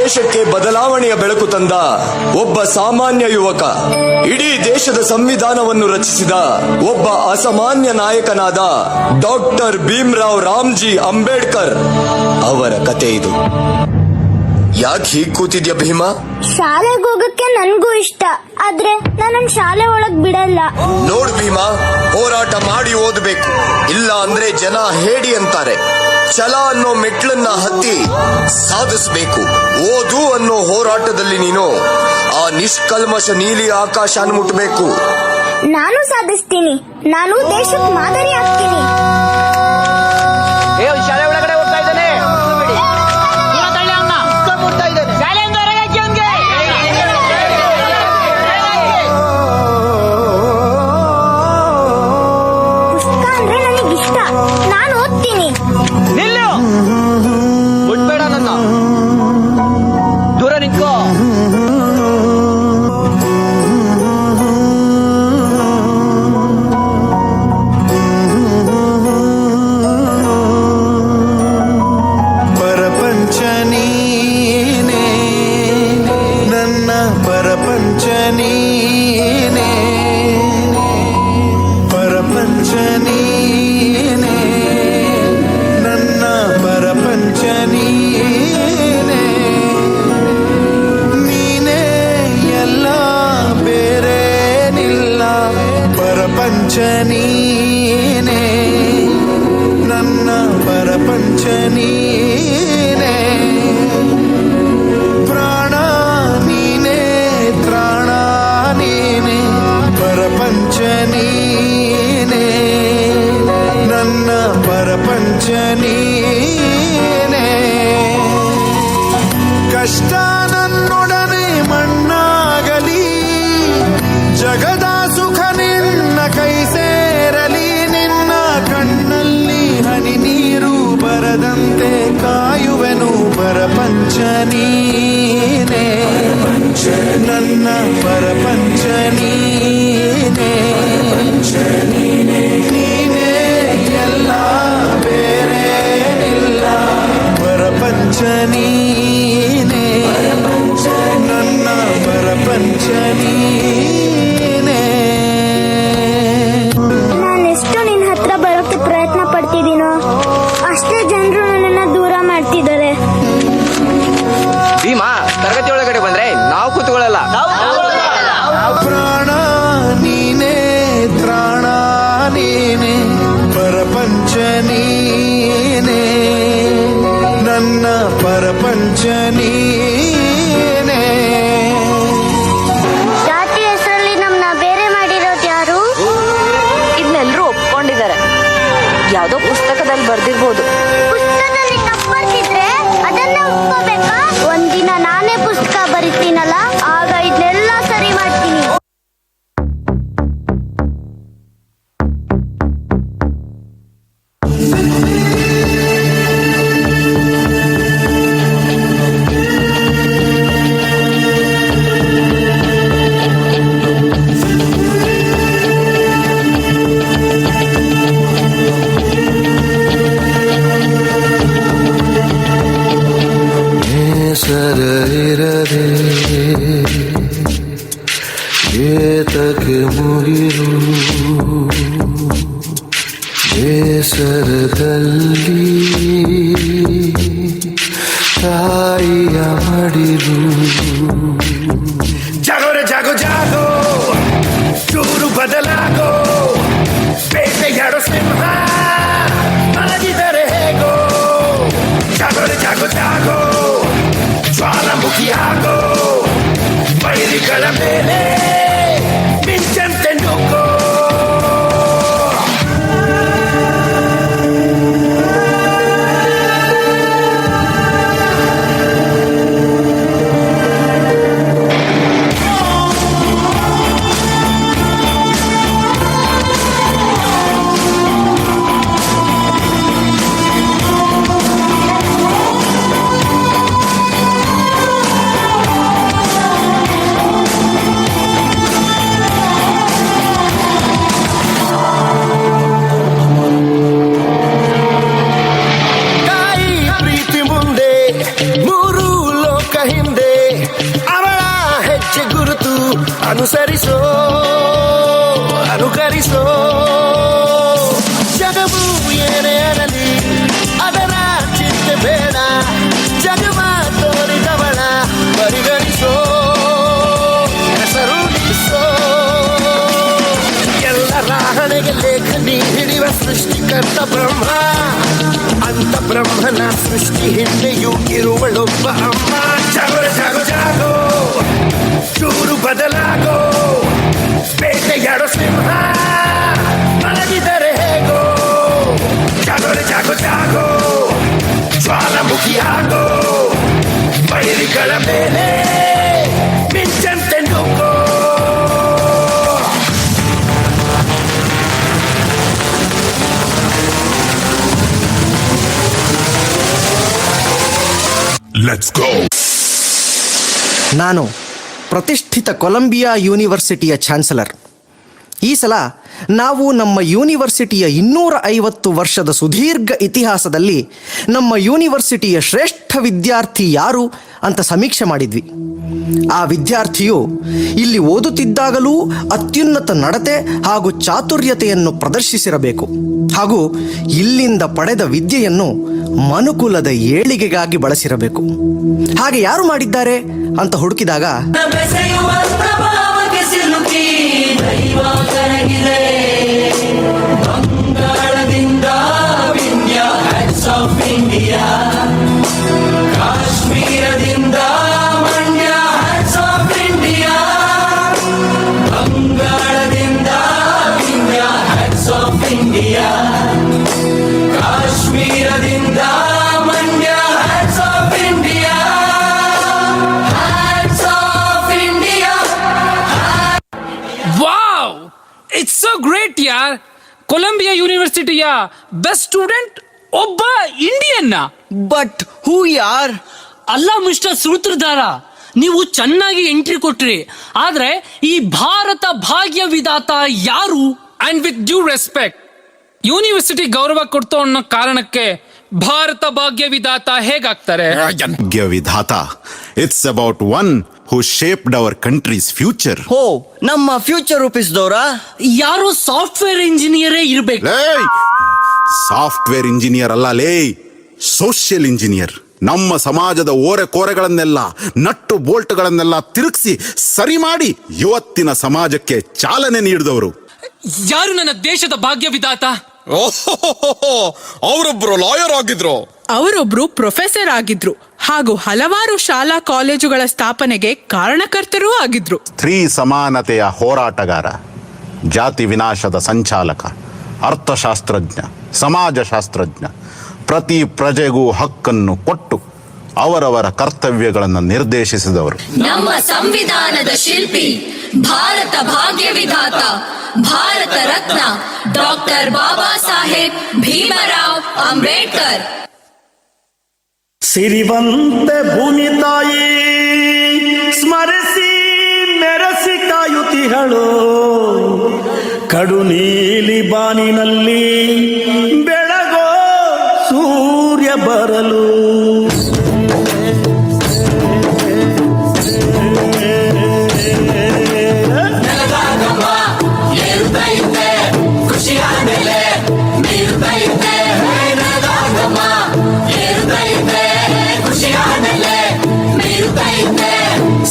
ದೇಶಕ್ಕೆ ಬದಲಾವಣೆಯ ಬೆಳಕು ತಂದ ಒಬ್ಬ ಸಾಮಾನ್ಯ ಯುವಕ, ಇಡೀ ದೇಶದ ಸಂವಿಧಾನವನ್ನು ರಚಿಸಿದ ಒಬ್ಬ ಅಸಾಮಾನ್ಯ ನಾಯಕನಾದ ಡಾಕ್ಟರ್ ಭೀಮ್ರಾವ್ ರಾಮ್ಜಿ ಅಂಬೇಡ್ಕರ್ ಅವರ ಕತೆ ಇದು. ಯಾಕೆ ಹೀಗ್ ಕೂತಿದ್ಯಾ ಭೀಮಾ? ಶಾಲೆಗೆ ಹೋಗಕ್ಕೆ ನನ್ಗೂ ಇಷ್ಟ, ಆದ್ರೆ ನನ್ನ ಶಾಲೆ ಒಳಗ್ ಬಿಡಲ್ಲ. ನೋಡ್ ಭೀಮಾ, ಹೋರಾಟ ಮಾಡಿ ಓದಬೇಕು, ಇಲ್ಲ ಅಂದ್ರೆ ಜನ ಹೇಡಿ ಅಂತಾರೆ. ಛಲ ಅನ್ನೋ ಮೆಟ್ಲನ್ನ ಹತ್ತಿ ಸಾಧಿಸಬೇಕು. ಓದು ಅನ್ನೋ ಹೋರಾಟದಲ್ಲಿ ನೀನು ಆ ನಿಷ್ಕಲ್ಮಶ ನೀಲಿ ಆಕಾಶನ ಮುಟ್ಟಬೇಕು. ನಾನು ಸಾಧಿಸ್ತೀನಿ. ನಾನು ದೇಶಕ್ಕೆ ಮಾದರಿ ಆಗ್ತೀನಿ. ಶಾಲೆ ಒಳಗಡೆ ಹೋಗ್ತಾ ಇದ್ದಾನೆ. ಪುಸ್ತಕ ಅಂದ್ರೆ ನನಗಿಷ್ಟ. ನಾನು ಓದ್ತೀನಿ. ನಿಲ್ಲು, ಮುಟ್ಬೇಡ ನನ್ನ, ದೂರ ನಿಂತ್ಕೋ. ನೀನೇ ನನ್ನ ಪರಪಂಚ ನೀನೇ, ಪ್ರಾಣ ನೀನೇ ತ್ರಾಣ ನೀನೇ, ಪರಪಂಚ ನೀನೇ ನನ್ನ ಪರಪಂಚ ನೀನೇ. ಕಷ್ಟ ನನ್ನೊಡನೆ ಮಣ್ಣಾಗಲಿ, ಜಗದ ಸುಖ ನಿನ್ನ ಕೈ ಸೇರಲಿ, ನಿನ್ನ ಕಣ್ಣಲ್ಲಿ ಹನಿ ನೀರು ಬರದಂತೆ ಕಾಯುವೆನು ಪರಪಂಚ ನೀನೇ, ನನ್ನ ಪರಪಂಚ ನೀನೇ, ನೀನೇ ಎಲ್ಲ ಬೇರೆ ಇಲ್ಲ, ಪರಪಂಚ ನೀನೇ ನನ್ನ ಪರಪಂಚ ನೀನೇ. ನಾನೆಷ್ಟು ನಿನ್ನ ಹತ್ರ ಬರೋಕ್ಕೆ ಪ್ರಯತ್ನ ಪಡ್ತಿದ್ದೀನೋ ಅಷ್ಟೇ ಜನರು ನನ್ನನ್ನ ದೂರ ಮಾಡ್ತಿದ್ದಾರೆ. ಭೀಮಾ, ತರಗತಿ ಒಳಗಡೆ ಬಂದ್ರೆ ನಾವು ಕೂತ್ಕೊಳ್ಳಲ್ಲ. ಪ್ರಾಣ ನೀನೇ ತ್ರಾಣ ನೀನೇ, ಪರಪಂಚ ನೀನೇ ನನ್ನ ಪರಪಂಚ ನೀನೇ. ಜಾತಿ ಹೆಸರಲ್ಲಿ ನಮ್ನ ಬೇರೆ ಮಾಡಿರೋದು ಯಾರು? ಇದನ್ನೆಲ್ಲರೂ ಒಪ್ಕೊಂಡಿದ್ದಾರೆ. ಯಾವ್ದೋ ಪುಸ್ತಕದಲ್ಲಿ ಬರ್ದಿರ್ಬೋದು. ಪುಸ್ತಕದಲ್ಲಿ ತಪ್ಪು ಬರ್ತಿದ್ರೆ ಅದನ್ನ ಒಪ್ಕೋಬೇಕಾ? ಒಂದಿನ ನಾನೇ ಪುಸ್ತಕ ಬರೀತೀನಲ್ಲ, ಆಗ ಇದನ್ನೆಲ್ಲ ಸರಿ ಮಾಡ್ತೀನಿ. ಸರ ಇರದೆ ಏತಕ್ಕೆ ಮುಗಿರು, ಬೇಸರದಲ್ಲಿ ತಾಯಿಯ ಮಡಿಲು. ಜಾಗೋರೆ ಜಾಗೋ ಜಾಗೋ, ಚೂರು ಬದಲಾಗೋ, ಬೇಟೆಯಾಡೋ ಸಿಂಹ ಮಲಗಿದರೆ ಹೇಗೋ. ಜಾಗೋರೆ ಜಾಗೋ ಜಾಗೋ, ಜ್ವಾಲಾಮುಖಿಯಾಗೋ, ಬೈರಿಗಳ ಮೇಲೆ ಮಿಂಚಂತೆ ನುಗ್ಗೋ. ಅನುಸರಿಸೋ ಅನುಕರಿಸೋ ಜಗವು ಏನೇ ಅರಲಿ ಅದರ ಚಿಂತೆ ಬೇಡ ಜಗವ ತೋರಿದವಳ ಪರಿಗಣಿಸೋ ಹೆಸರುಳಿಸೋ ಎಲ್ಲರ ಹಣೆಗೆ ಲೇಖನಿ ಹಿಡಿಯುವ ಸೃಷ್ಟಿಕರ್ತ ಬ್ರಹ್ಮ ಅಂತ ಬ್ರಹ್ಮನ ಸೃಷ್ಟಿ ಹಿಂದೆಯೂ ಇರುವಳೊಬ್ಬ ಅಮ್ಮ ಜಾಗೋ ಜಾಗೋ ಜಾಗೋ ಚೂರು ಬದಲಾಗೋ ಬೇಟೆಯಾಡೋ ಸಿಂಹ ಮಲಗಿದರೆ ಹೇಗೋ ಜಾಗೋ ಜಾಗೋ ಜಾಗೋ ಜ್ವಾಲಾಮುಖಿಯಾಗೋ ಬೈರಿಗಳ ಮೇಲೆ ಮಿಂಚಂತೆ ನುಗ್ಗೋ ಲೆಟ್ಸ್ ಗೋ. ನಾನು ಪ್ರತಿಷ್ಠಿತ ಕೊಲಂಬಿಯಾ ಯೂನಿವರ್ಸಿಟಿಯ ಚಾನ್ಸಲರ್. ಈ ಸಲ ನಾವು ನಮ್ಮ ಯೂನಿವರ್ಸಿಟಿಯ 250 ವರ್ಷದ ಸುದೀರ್ಘ ಇತಿಹಾಸದಲ್ಲಿ ನಮ್ಮ ಯೂನಿವರ್ಸಿಟಿಯ ಶ್ರೇಷ್ಠ ವಿದ್ಯಾರ್ಥಿ ಯಾರು ಅಂತ ಸಮೀಕ್ಷೆ ಮಾಡಿದ್ವಿ. ಆ ವಿದ್ಯಾರ್ಥಿಯು ಇಲ್ಲಿ ಓದುತ್ತಿದ್ದಾಗಲೂ ಅತ್ಯುನ್ನತ ನಡತೆ ಹಾಗೂ ಚಾತುರ್ಯತೆಯನ್ನು ಪ್ರದರ್ಶಿಸಿರಬೇಕು ಹಾಗೂ ಇಲ್ಲಿಂದ ಪಡೆದ ವಿದ್ಯೆಯನ್ನು ಮನುಕುಲದ ಏಳಿಗೆಗಾಗಿ ಬಳಸಿರಬೇಕು. ಹಾಗೆ ಯಾರು ಮಾಡಿದ್ದಾರೆ ಅಂತ ಹುಡುಕಿದಾಗ ಬಂಗಾಳದಿಂದ ವಿಂಧ್ಯ ಹ್ಯಾಟ್ಸ್ ಆಫ್ ಇಂಡಿಯಾ, ಕಾಶ್ಮೀರದಿಂದ ಮಂಡ್ಯ ಹ್ಯಾಟ್ಸ್ ಆಫ್ ಇಂಡಿಯಾ, ಬಂಗಾಳದಿಂದ ವಿಂಧ್ಯ ಹ್ಯಾಟ್ಸ್ ಆಫ್ ಇಂಡಿಯಾ, ಕಾಶ್ಮೀರದಿಂದ Mandya hats off India, hats off India. Wow, it's so great ಯಾರ್. ಕೊಲಂಬಿಯಾ ಯೂನಿವರ್ಸಿಟಿಯ ಬೆಸ್ಟ್ ಸ್ಟೂಡೆಂಟ್ ಒಬ್ಬ ಇಂಡಿಯನ್ನ. ಬಟ್ ಹೂ ಯಾರ್? ಅಲ್ಲ ಮಿಸ್ಟರ್ ಸೂತ್ರಧಾರ, ನೀವು ಚೆನ್ನಾಗಿ ಎಂಟ್ರಿ ಕೊಟ್ರಿ, ಆದ್ರೆ ಈ ಭಾರತ ಭಾಗ್ಯ ವಿಧಾತ ಯಾರು? And with due respect, university ಗೌರವ ಕೊಡ್ತು ಅನ್ನೋ ಕಾರಣಕ್ಕೆ ಭಾರತ ಭಾಗ್ಯ ವಿಧಾತ ಹೇಗಾಗ್ತಾರೆ? ಭಾಗ್ಯ ವಿಧಾತ, it's about one who shaped our country's future. ಹೋ, ನಮ್ಮ ಫ್ಯೂಚರ್ ರೂಪಿಸಿದವರ ಯಾರು ಸಾಫ್ಟ್ವೇರ್ ಇಂಜಿನಿಯರೇ ಇರ್ಬೇಕು. ಸಾಫ್ಟ್ವೇರ್ ಇಂಜಿನಿಯರ್ ಅಲ್ಲ ಲೇ, ಸೋಷಿಯಲ್ ಇಂಜಿನಿಯರ್. ನಮ್ಮ ಸಮಾಜದ ಓರೆ ಕೋರೆಗಳನ್ನೆಲ್ಲ, ನಟ್ಟು ಬೋಲ್ಟ್ಗಳನ್ನೆಲ್ಲ ತಿರುಗಿಸಿ ಸರಿ ಮಾಡಿ ಇವತ್ತಿನ ಸಮಾಜಕ್ಕೆ ಚಾಲನೆ ನೀಡಿದವರು. ಯಾರು ನನ್ನ ದೇಶದ ಭಾಗ್ಯ ವಿಧಾತ? ಅವರೊಬ್ರು ಲಾಯರ್ ಆಗಿದ್ರು, ಅವರೊಬ್ರು ಪ್ರೊಫೆಸರ್ ಆಗಿದ್ರು ಹಾಗೂ ಹಲವಾರು ಶಾಲಾ ಕಾಲೇಜುಗಳ ಸ್ಥಾಪನೆಗೆ ಕಾರಣಕರ್ತರೂ ಆಗಿದ್ರು. ಸ್ತ್ರೀ ಸಮಾನತೆಯ ಹೋರಾಟಗಾರ, ಜಾತಿ ವಿನಾಶದ ಸಂಚಾಲಕ, ಅರ್ಥಶಾಸ್ತ್ರಜ್ಞ, ಸಮಾಜಶಾಸ್ತ್ರಜ್ಞ, ಪ್ರತಿ ಪ್ರಜೆಗೂ ಹಕ್ಕನ್ನು ಕೊಟ್ಟು ಅವರವರ ಕರ್ತವ್ಯಗಳನ್ನು ನಿರ್ದೇಶಿಸಿದವರು. ನಮ್ಮ ಸಂವಿಧಾನದ ಶಿಲ್ಪಿ, ಭಾರತ ಭಾಗ್ಯ ವಿಧಾತ, ಭಾರತ ರತ್ನ ಡಾಕ್ಟರ್ ಬಾಬಾ ಸಾಹೇಬ್ ಭೀಮರಾವ್ ಅಂಬೇಡ್ಕರ್. ಸಿರಿವಂತೆ ಭೂಮಿ ತಾಯಿ ಸ್ಮರಿಸಿ ಮೆರೆಸಿ ಕಾಯುತ್ತಿಹಳು, ಕಡು ನೀಲಿ ಬಾನಿನಲ್ಲಿ ಬೆಳಗೋ ಸೂರ್ಯ ಬರಲು.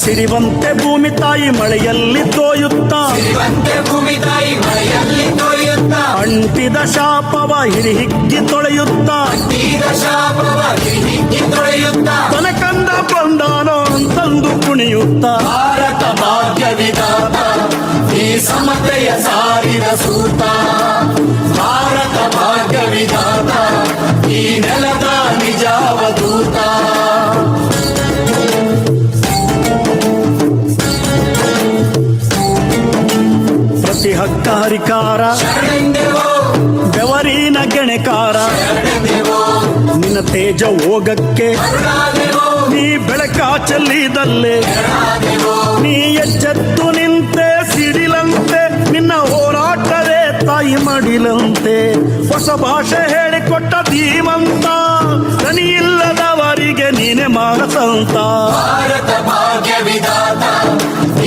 ಸಿರಿವಂತೆ ಭೂಮಿ ತಾಯಿ ಮಳೆಯಲ್ಲಿ ತೋಯುತ್ತಾ, ಅಂಟಿದ ಶಾಪವ ಹಿಡಿಹಿಕ್ಕಿ ತೊಳೆಯುತ್ತಾ, ತನಕಂದ ಬಂದಾನೋ ಅಂತಂದು ಕುಣಿಯುತ್ತಾ, ಭಾರತ ಭಾಗ್ಯ ವಿಧಾತ ಈ ಸಮತೆಯ ಸಾರಿದ ಸೂತ, ಭಾರತ ಭಾಗ್ಯ ವಿಧಾತ ಈ ನೆಲದ ನಿಜಾವಧೂತ. ಪ್ರತಿ ಹಕ್ಕ ಹರಿಕಾರ ಬೆವರಿನ ಗೆಣೆಕಾರ, ನಿನ್ನ ತೇಜ ಹೋಗಕ್ಕೆ ನೀ ಬೆಳಕ ಚೆಲ್ಲಿದಲ್ಲೇ, ನೀ ಎಚ್ಚೆತ್ತು ನಿಂತೆ ಸಿಡಿಲಂತೆ, ನಿನ್ನ ಹೋರಾಟವೇ ತಾಯಿ ಮಡಿಲಂತೆ. ಹೊಸ ಭಾಷೆ ಹೇಳಿಕೊಟ್ಟ ಧೀಮಂತ, ದನಿಯಿಲ್ಲದವರಿಗೆ ನೀ ನೀನೆ ಮಾನಸಂತ. ಭಾರತ ಭಾಗ್ಯ ವಿಧಾತ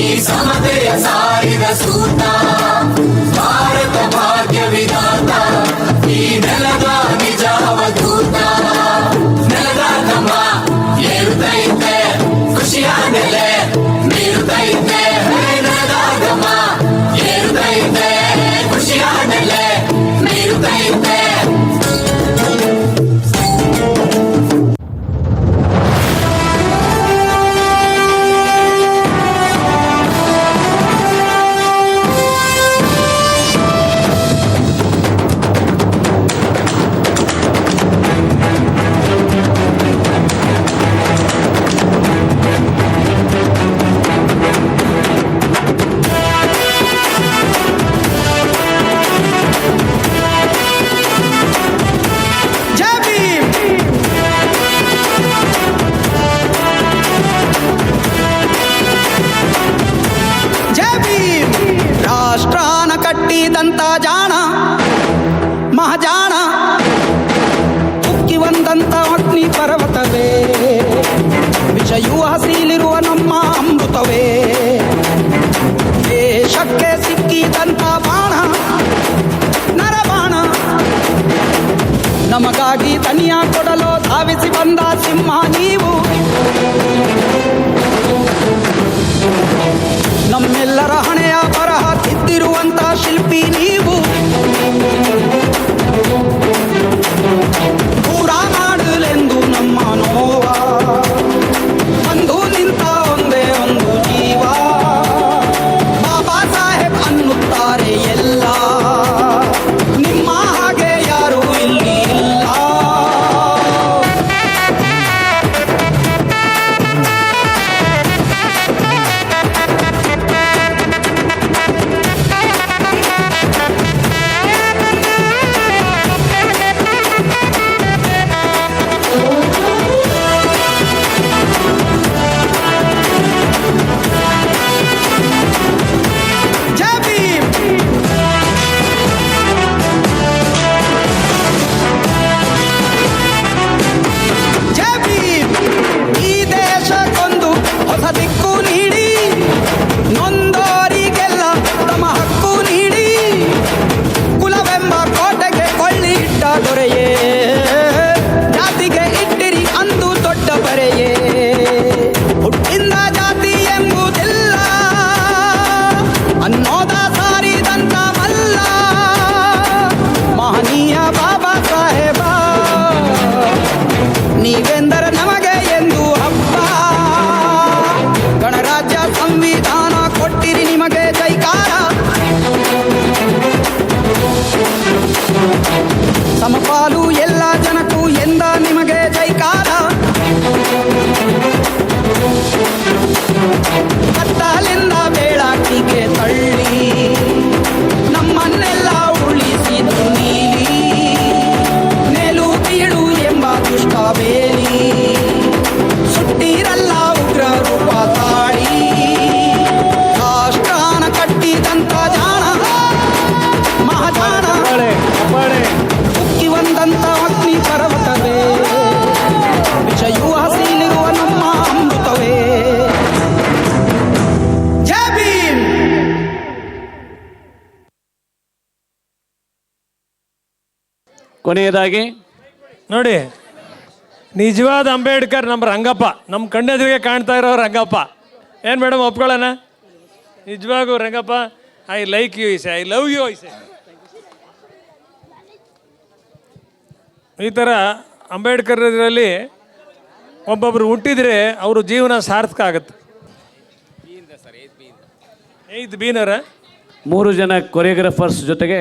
ಈ ಸಮತೆಯ ಸಾರಿದ ಸೂತ. ಭಾರತ ಭಾಗ್ಯ ವಿಧಾತ ಈ ನೆಲದ ನಿಜ ಅವಧೂತ. ನೆಲದ ನಮ್ಮ ಏರುತ್ತೈತೆ ಖುಷಿಯ ನೆಲೆ ಮೀರುತ್ತೈತೆ. ನೆಲದ ನಮ್ಮ ಏರುತ್ತೈತೆ ಖುಷಿಯ ನೆಲೆ ಮೀರುತ್ತೈತೆ. ರಾಷ್ಟ್ರಾನ ಕಟ್ಟಿದಂತ ಜಾಣ ಮಹಾಜಾಣ ಉಕ್ಕಿ ಒಂದಂತ ಅಗ್ನಿ ಪರ್ವತವೇ ವಿಷಯೂ ಹಸಿಲಿರುವ ನಮ್ಮ ಅಮೃತವೇ. ದೇಶಕ್ಕೆ ಸಿಕ್ಕಿದಂತ ಬಾಣ ನರಬಾಣ ನಮಗಾಗಿ ತನಿಯ ಕೊಡಲು ಧಾವಿಸಿ ಬಂದ ಸಿಂಹ ನೀವು. ನಮ್ಮೆಲ್ಲರ ಹಣೆಯ ಬರಹ ತಿದ್ದಿರುವಂತ ಶಿಲ್ಪಿ ನೀವು. ದೂರ ಮಾಡಲೆಂದು ನಮ್ಮ ನೋವ ಬಂದು ನಿಂತ ಒಂದೇ ಒಂದು ಜೀವ. ಬಾಬಾ ಸಾಹೇಬ್ ಅನ್ನುತ್ತಾರೆ ಎಲ್ಲ, ನಿಮ್ಮ ಹಾಗೆ ಯಾರೂ ಇಲ್ಲಿ ಇಲ್ಲ. ಸಮಪಾಲು ಎಲ್ಲ ಜನಕ್ಕೂ ಎಂದ ನಿಮಗೆ ಜೈಕಾರ. ಕತ್ತಲಿಂದ ಬೆಳಕಿಗೆ ತಳ್ಳಿ ನಮ್ಮನ್ನೆಲ್ಲ ಉಳಿಸಿದು ನೀಲಿ. ಮೇಲು ಕೀಳು ಎಂಬ ದುಷ್ಟ ಬೇಲಿ ಸುಟ್ಟಿರಲ್ಲ ಉಗ್ರ ರೂಪ ತಾಳಿ. ರಾಷ್ಟ್ರಾನ ಕಟ್ಟಿದಂತ ಜಾಣ ಮಹಾಜಾಣ ಉಕ್ಕಿ ಒಂದಂತ ಅಗ್ನಿ ಪರ್ವತವೇ ವಿಷಯೂ ಹಸಿಲಿರುವ ನಮ್ಮ ಅಮೃತವೇ. ಜೈ ಭೀಮ್. ಕೊನೆಯದಾಗಿ ನೋಡಿ, ನಿಜವಾದ ಅಂಬೇಡ್ಕರ್ ನಮ್ಮ ರಂಗಪ್ಪ, ನಮ್ಮ ಕಣ್ಣೆದುರಿಗೆ ಕಾಣ್ತಾ ಇರೋ ರಂಗಪ್ಪ. ಏನು ಮೇಡಮ್ ಒಪ್ಕೊಳ್ಳೋಣ? ನಿಜವಾಗೂ ರಂಗಪ್ಪ, ಐ ಲೈಕ್ ಯು ಐಸೆ, ಐ ಲವ್ ಯು ಐಸೆ. ಈ ಥರ ಅಂಬೇಡ್ಕರ್ ಇದರಲ್ಲಿ ಒಬ್ಬೊಬ್ಬರು ಹುಟ್ಟಿದರೆ ಅವರು ಜೀವನ ಸಾರ್ಥಕ ಆಗುತ್ತೆ. 8 ಬೀನರ 3 ಜನ ಕೊರಿಯೋಗ್ರಾಫರ್ಸ್ ಜೊತೆಗೆ